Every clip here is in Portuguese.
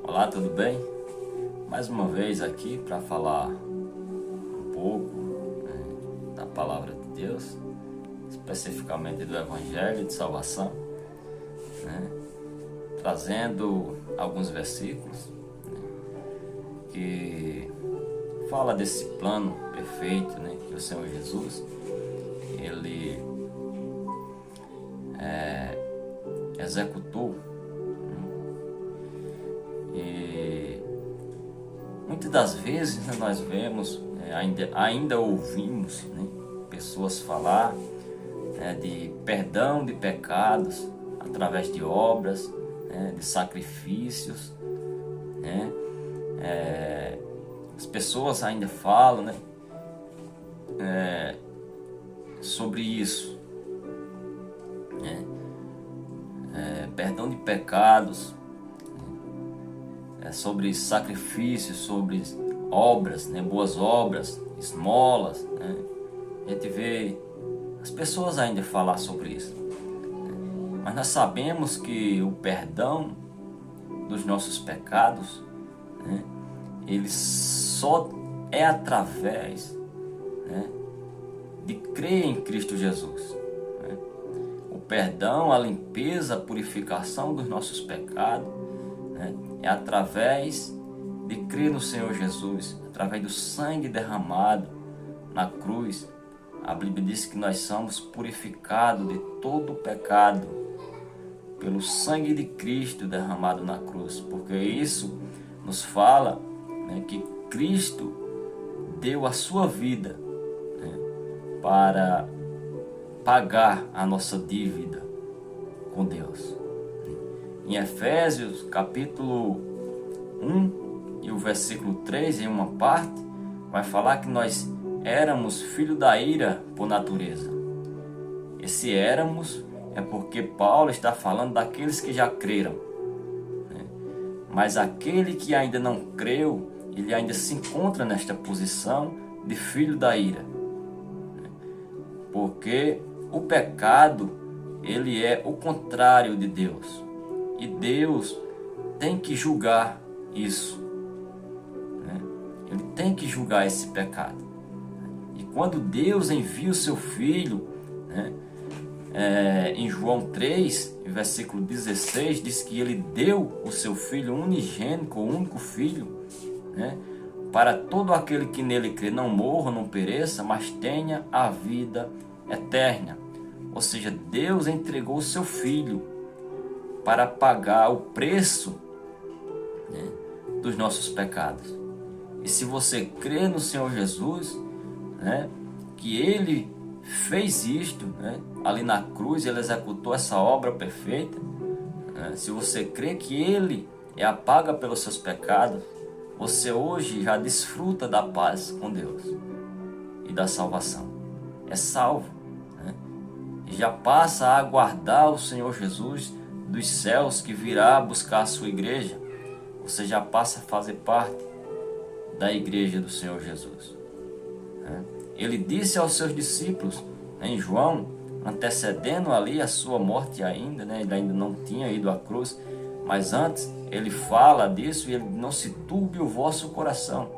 Olá, tudo bem? Mais uma vez aqui para falar um pouco da palavra de Deus, especificamente do Evangelho de Salvação, né? Trazendo alguns versículos, né, que fala desse plano perfeito, né, que o Senhor Jesus ele executou. E muitas das vezes, né, nós vemos, ainda ouvimos, né, pessoas falar, né, de perdão de pecados através de obras, né, de sacrifícios, né. As pessoas ainda falam, né, sobre isso, né, perdão de pecados, sobre sacrifícios, sobre obras, né, boas obras, esmolas, né. A gente vê as pessoas ainda falar sobre isso, né. Mas nós sabemos que o perdão dos nossos pecados, né, ele só é através, né, de crer em Cristo Jesus, né. O perdão, a limpeza, a purificação dos nossos pecados, né, é através de crer no Senhor Jesus, através do sangue derramado na cruz. A Bíblia diz que nós somos purificados de todo o pecado pelo sangue de Cristo derramado na cruz, porque isso nos fala, né, que Cristo deu a sua vida, né, para pagar a nossa dívida com Deus. Em Efésios capítulo 1 e o versículo 3, em uma parte, vai falar que nós éramos filhos da ira por natureza. Esse éramos é porque Paulo está falando daqueles que já creram, né? Mas aquele que ainda não creu, ele ainda se encontra nesta posição de filho da ira, né? Porque o pecado, ele é o contrário de Deus. E Deus tem que julgar isso, né? Ele tem que julgar esse pecado. E quando Deus envia o seu Filho, né, em João 3, versículo 16, diz que Ele deu o seu Filho unigênito, o único Filho, né, para todo aquele que nele crê não morra, não pereça, mas tenha a vida eterna. Ou seja, Deus entregou o seu Filho para pagar o preço, né, dos nossos pecados. E se você crê no Senhor Jesus, né, que Ele fez isto, né, ali na cruz, Ele executou essa obra perfeita, né, se você crê que Ele é a paga pelos seus pecados, você hoje já desfruta da paz com Deus e da salvação. É salvo, né, e já passa a aguardar o Senhor Jesus dos céus, que virá buscar a sua igreja. Você já passa a fazer parte da igreja do Senhor Jesus, né? Ele disse aos seus discípulos, né, em João, antecedendo ali a sua morte ainda, né, ele ainda não tinha ido à cruz, mas antes ele fala disso, e ele: não se turbe o vosso coração,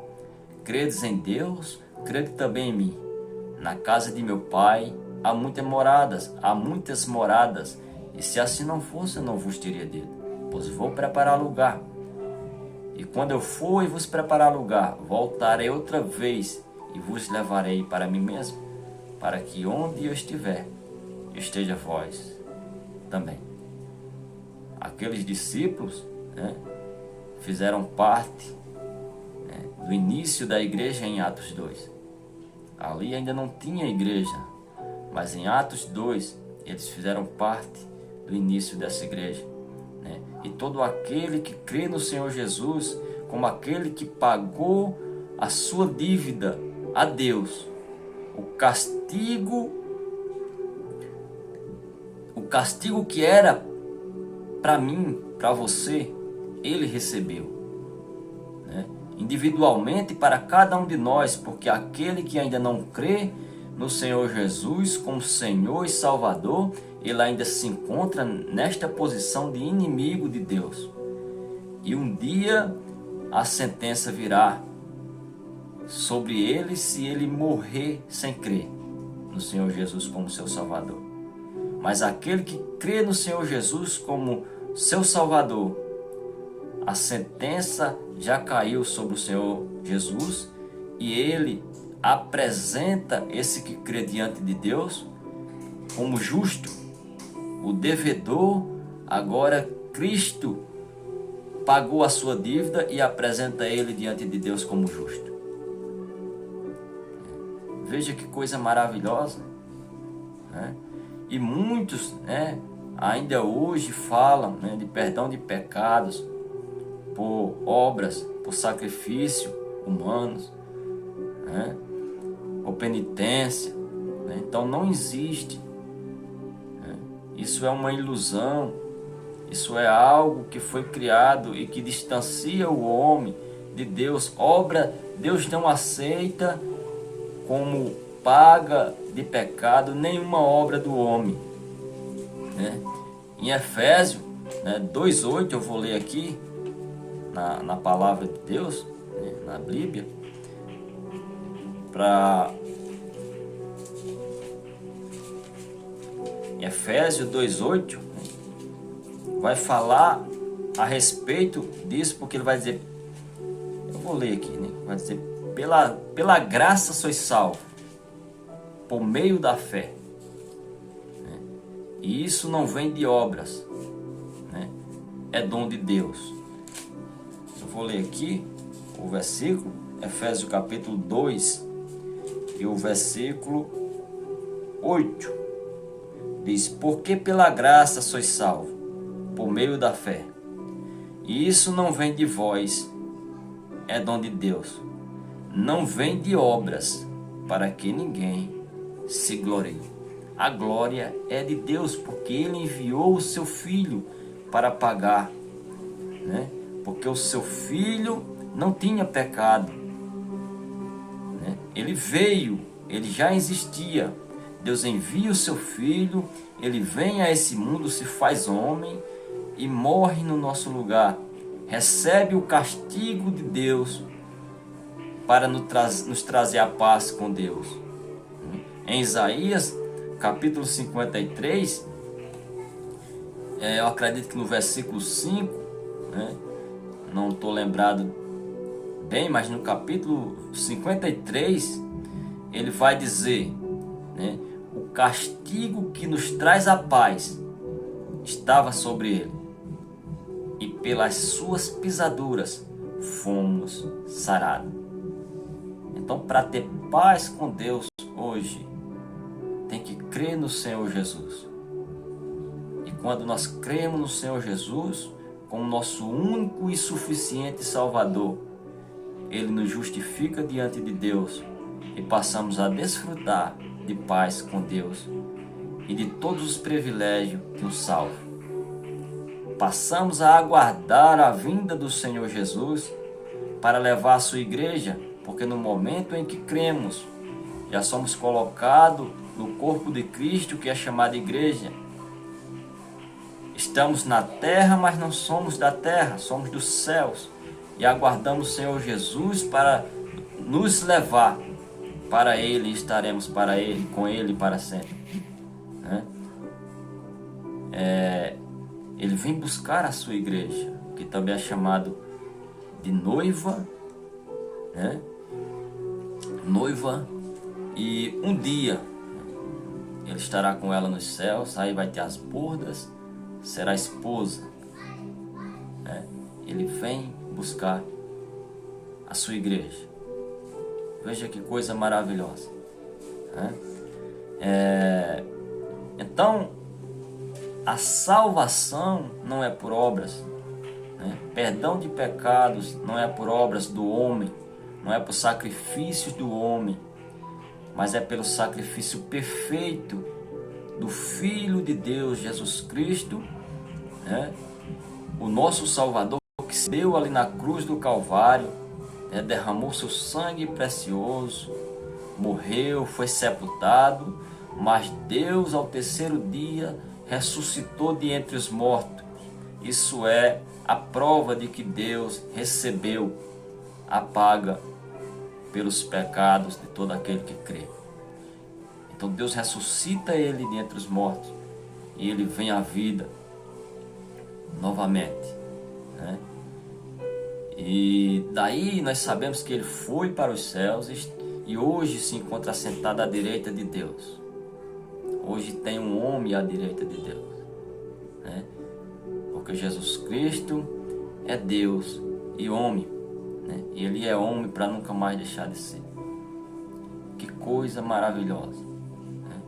credes em Deus, crede também em mim. Na casa de meu Pai há muitas moradas, e se assim não fosse, eu não vos teria dito, pois vou preparar lugar. E quando eu for e vos preparar lugar, voltarei outra vez e vos levarei para mim mesmo, para que onde eu estiver, esteja vós também. Aqueles discípulos, né, fizeram parte, né, do início da igreja em Atos 2. Ali ainda não tinha igreja, mas em Atos 2 eles fizeram parte do início dessa igreja, né? E todo aquele que crê no Senhor Jesus como aquele que pagou a sua dívida a Deus, o castigo que era para mim, para você, ele recebeu, né, individualmente para cada um de nós, porque aquele que ainda não crê no Senhor Jesus como Senhor e Salvador, ele ainda se encontra nesta posição de inimigo de Deus. E um dia a sentença virá sobre ele se ele morrer sem crer no Senhor Jesus como seu Salvador. Mas aquele que crê no Senhor Jesus como seu Salvador, a sentença já caiu sobre o Senhor Jesus e ele apresenta esse que crê diante de Deus como justo. O devedor, agora Cristo pagou a sua dívida e apresenta ele diante de Deus como justo. Veja que coisa maravilhosa, né? E muitos, né, ainda hoje falam, né, de perdão de pecados por obras, por sacrifício humanos, né, ou penitência, né? Então não existe, né? Isso é uma ilusão. Isso é algo que foi criado e que distancia o homem de Deus. Obra, Deus não aceita como paga de pecado nenhuma obra do homem, né? Em Efésios, né, 2:8, eu vou ler aqui na palavra de Deus, né, na Bíblia, para Efésios 2:8, vai falar a respeito disso, porque ele vai dizer, eu vou ler aqui, né? Vai dizer, pela graça sois salvos, por meio da fé, né? E isso não vem de obras, né? É dom de Deus. Eu vou ler aqui o versículo, Efésios capítulo 2 e o versículo 8, diz, porque pela graça sois salvos, por meio da fé. E isso não vem de vós, é dom de Deus. Não vem de obras, para que ninguém se glorie. A glória é de Deus, porque Ele enviou o seu Filho para pagar, né? Porque o seu Filho não tinha pecado, né? Ele veio, ele já existia. Deus envia o seu Filho, ele vem a esse mundo, se faz homem e morre no nosso lugar, recebe o castigo de Deus para nos trazer a paz com Deus. Em Isaías capítulo 53, eu acredito que no versículo 5, né, não estou lembrado bem, mas no capítulo 53 ele vai dizer, né, o castigo que nos traz a paz estava sobre ele, e pelas suas pisaduras fomos sarados. Então, para ter paz com Deus hoje, tem que crer no Senhor Jesus. E quando nós cremos no Senhor Jesus como nosso único e suficiente Salvador, Ele nos justifica diante de Deus e passamos a desfrutar de paz com Deus e de todos os privilégios que nos salvam. Passamos a aguardar a vinda do Senhor Jesus para levar a sua igreja, porque no momento em que cremos, já somos colocados no corpo de Cristo, que é chamado igreja. Estamos na terra, mas não somos da terra, somos dos céus. E aguardamos o Senhor Jesus para nos levar para Ele, e estaremos para Ele, com Ele para sempre, né? Ele vem buscar a sua igreja, que também é chamado de noiva, né? Noiva, e um dia Ele estará com ela nos céus, aí vai ter as bodas, será esposa, né? Ele vem buscar a sua igreja. Veja que coisa maravilhosa, né? Então, a salvação não é por obras, né? Perdão de pecados não é por obras do homem, não é por sacrifícios do homem, mas é pelo sacrifício perfeito do Filho de Deus, Jesus Cristo, né? O nosso Salvador, que se deu ali na cruz do Calvário, né? Derramou seu sangue precioso, morreu, foi sepultado, mas Deus ao terceiro dia ressuscitou de entre os mortos. Isso é a prova de que Deus recebeu a paga pelos pecados de todo aquele que crê. Então Deus ressuscita ele dentre os mortos e ele vem à vida novamente, né? E daí nós sabemos que ele foi para os céus e hoje se encontra sentado à direita de Deus. Hoje tem um homem à direita de Deus, né? Porque Jesus Cristo é Deus e homem, né? E ele é homem para nunca mais deixar de ser. Que coisa maravilhosa, né?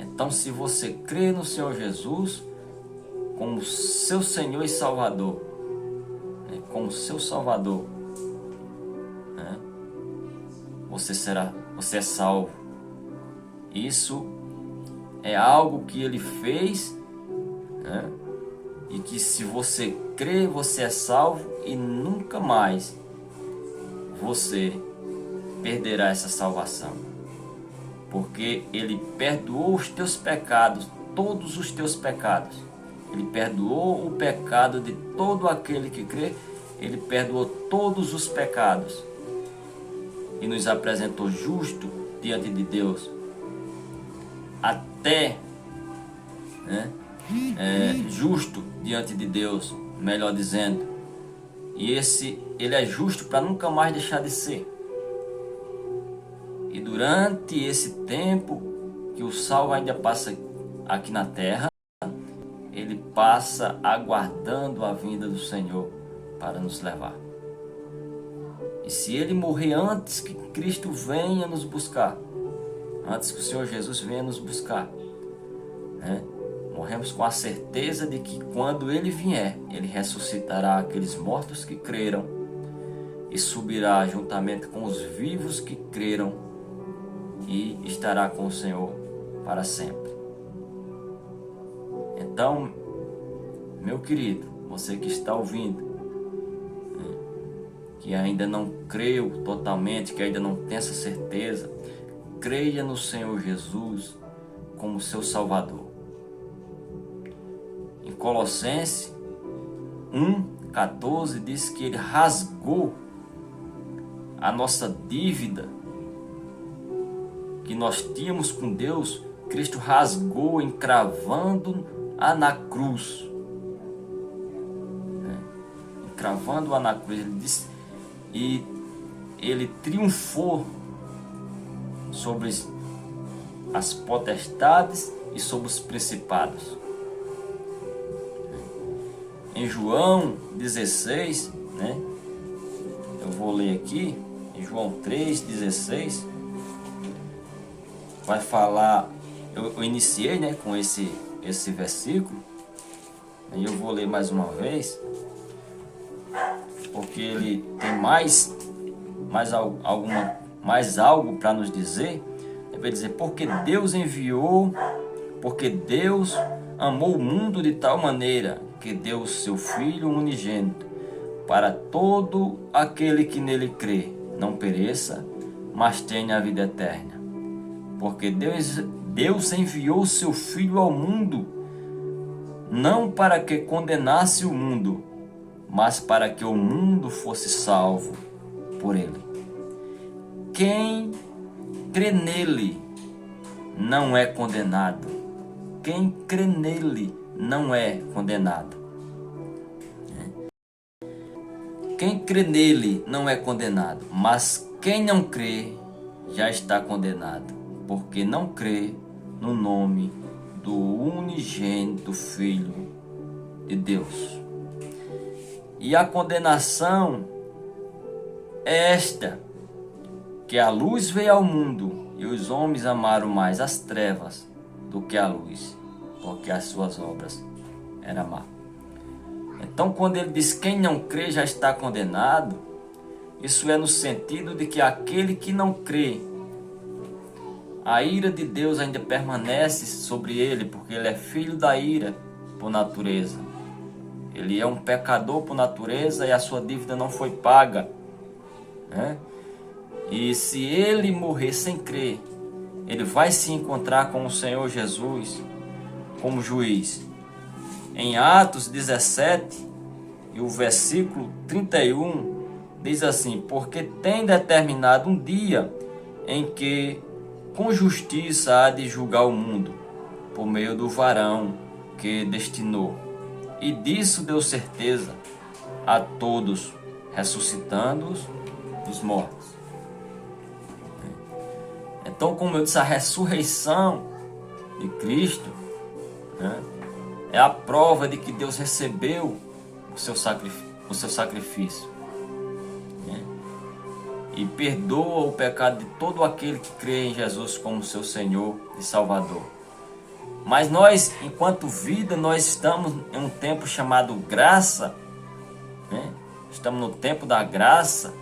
Então, se você crê no Senhor Jesus como seu Senhor e Salvador, né? Como seu Salvador, né? Você é salvo. Isso é algo que ele fez, né? E que se você crê, você é salvo e nunca mais você perderá essa salvação. Porque ele perdoou os teus pecados, todos os teus pecados. Ele perdoou o pecado de todo aquele que crê. Ele perdoou todos os pecados e nos apresentou justo diante de Deus. Até, né, justo diante de Deus, melhor dizendo. E ele é justo para nunca mais deixar de ser. E durante esse tempo que o salvo ainda passa aqui na terra, ele passa aguardando a vinda do Senhor para nos levar. E se ele morrer antes que Cristo venha nos buscar, antes que o Senhor Jesus venha nos buscar, né, morremos com a certeza de que quando ele vier, ele ressuscitará aqueles mortos que creram e subirá juntamente com os vivos que creram e estará com o Senhor para sempre. Então, meu querido, você que está ouvindo, né, que ainda não creu totalmente, que ainda não tem essa certeza, creia no Senhor Jesus como seu Salvador. Em Colossenses 1,14 diz que ele rasgou a nossa dívida que nós tínhamos com Deus. Cristo rasgou, encravando-a na cruz, né? Encravando-a na cruz, ele disse, e ele triunfou sobre as potestades e sobre os principados. Em João 16, né? Eu vou ler aqui, em João 3,16, vai falar, eu iniciei, né, com esse versículo, e eu vou ler mais uma vez, porque ele tem mais algo para nos dizer. Ele vai dizer, porque Deus amou o mundo de tal maneira que deu o seu Filho unigênito, para todo aquele que nele crê, não pereça, mas tenha a vida eterna. Porque Deus enviou o seu Filho ao mundo, não para que condenasse o mundo, mas para que o mundo fosse salvo por ele. Quem crê nele não é condenado. Quem crê nele não é condenado. Quem crê nele não é condenado, mas quem não crê já está condenado, porque não crê no nome do unigênito Filho de Deus. E a condenação é esta, que a luz veio ao mundo e os homens amaram mais as trevas do que a luz, porque as suas obras eram más. Então, quando ele diz quem não crê já está condenado, isso é no sentido de que aquele que não crê, a ira de Deus ainda permanece sobre ele, porque ele é filho da ira por natureza. Ele é um pecador por natureza e a sua dívida não foi paga, né? E se ele morrer sem crer, ele vai se encontrar com o Senhor Jesus como juiz. Em Atos 17, E o versículo 31 diz assim: porque tem determinado um dia em que com justiça há de julgar o mundo, por meio do varão que destinou. E disso deu certeza a todos, ressuscitando-os dos mortos. Então, como eu disse, a ressurreição de Cristo, né, é a prova de que Deus recebeu o seu sacrifício, né, e perdoa o pecado de todo aquele que crê em Jesus como seu Senhor e Salvador. Mas nós, enquanto vida, nós estamos em um tempo chamado graça, né? Estamos no tempo da graça,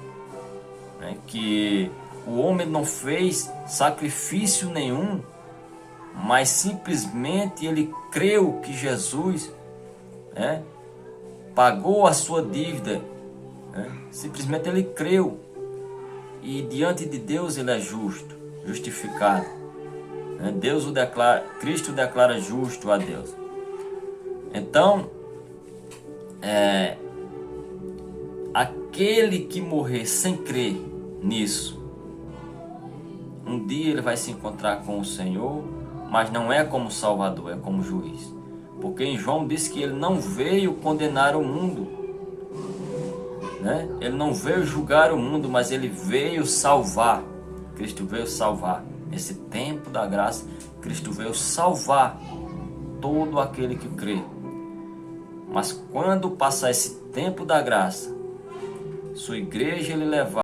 né? Que o homem não fez sacrifício nenhum, mas simplesmente ele creu que Jesus, né, pagou a sua dívida, né? Simplesmente ele creu, e diante de Deus ele é justo, justificado, né? Deus o declara, Cristo declara justo a Deus. Então, aquele que morrer sem crer nisso, um dia ele vai se encontrar com o Senhor, mas não é como Salvador, é como juiz. Porque em João diz que ele não veio condenar o mundo, né? Ele não veio julgar o mundo, mas ele veio salvar. Cristo veio salvar. Nesse tempo da graça, Cristo veio salvar todo aquele que crê. Mas quando passar esse tempo da graça, sua igreja ele levar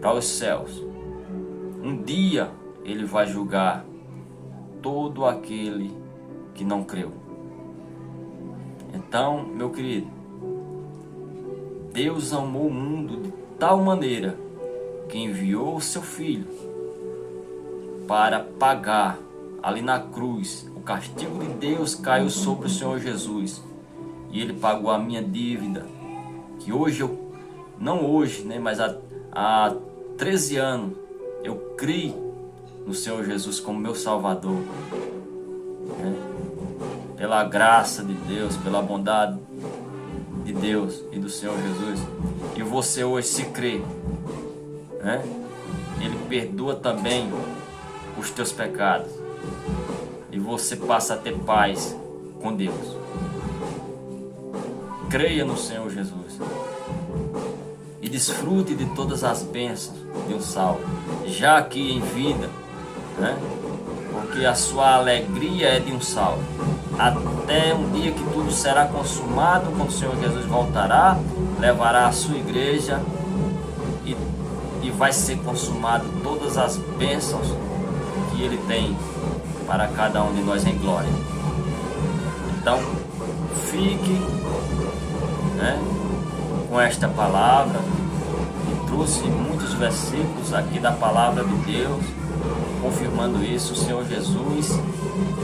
para os céus, um dia ele vai julgar todo aquele que não creu. Então, meu querido, Deus amou o mundo de tal maneira que enviou o seu Filho para pagar ali na cruz. O castigo de Deus caiu sobre o Senhor Jesus e ele pagou a minha dívida, que hoje não hoje, né, mas há 13 anos eu criei no Senhor Jesus como meu Salvador, né? Pela graça de Deus, pela bondade de Deus e do Senhor Jesus. E você hoje se crê, né? Ele perdoa também os teus pecados e você passa a ter paz com Deus. Creia no Senhor Jesus e desfrute de todas as bênçãos de um salvo, já aqui em vida, né? Porque a sua alegria é de um salvo, até um dia que tudo será consumado, quando o Senhor Jesus voltará, levará a sua igreja e vai ser consumado todas as bênçãos que Ele tem para cada um de nós em glória. Então, fique, né, com esta palavra, e trouxe muitos versículos aqui da palavra de Deus, confirmando isso. O Senhor Jesus,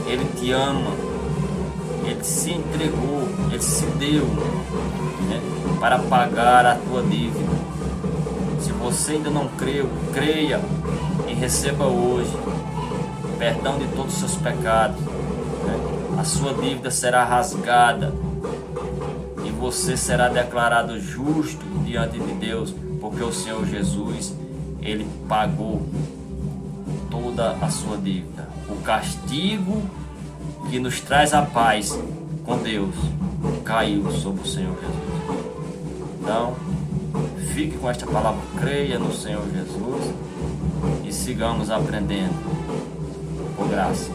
Ele te ama, Ele se entregou, Ele se deu, né, para pagar a tua dívida. Se você ainda não creu, creia e receba hoje perdão de todos os seus pecados, né? A sua dívida será rasgada e você será declarado justo diante de Deus, porque o Senhor Jesus, Ele pagou toda a sua dívida. O castigo que nos traz a paz com Deus caiu sobre o Senhor Jesus. Então, fique com esta palavra, creia no Senhor Jesus e sigamos aprendendo por graça.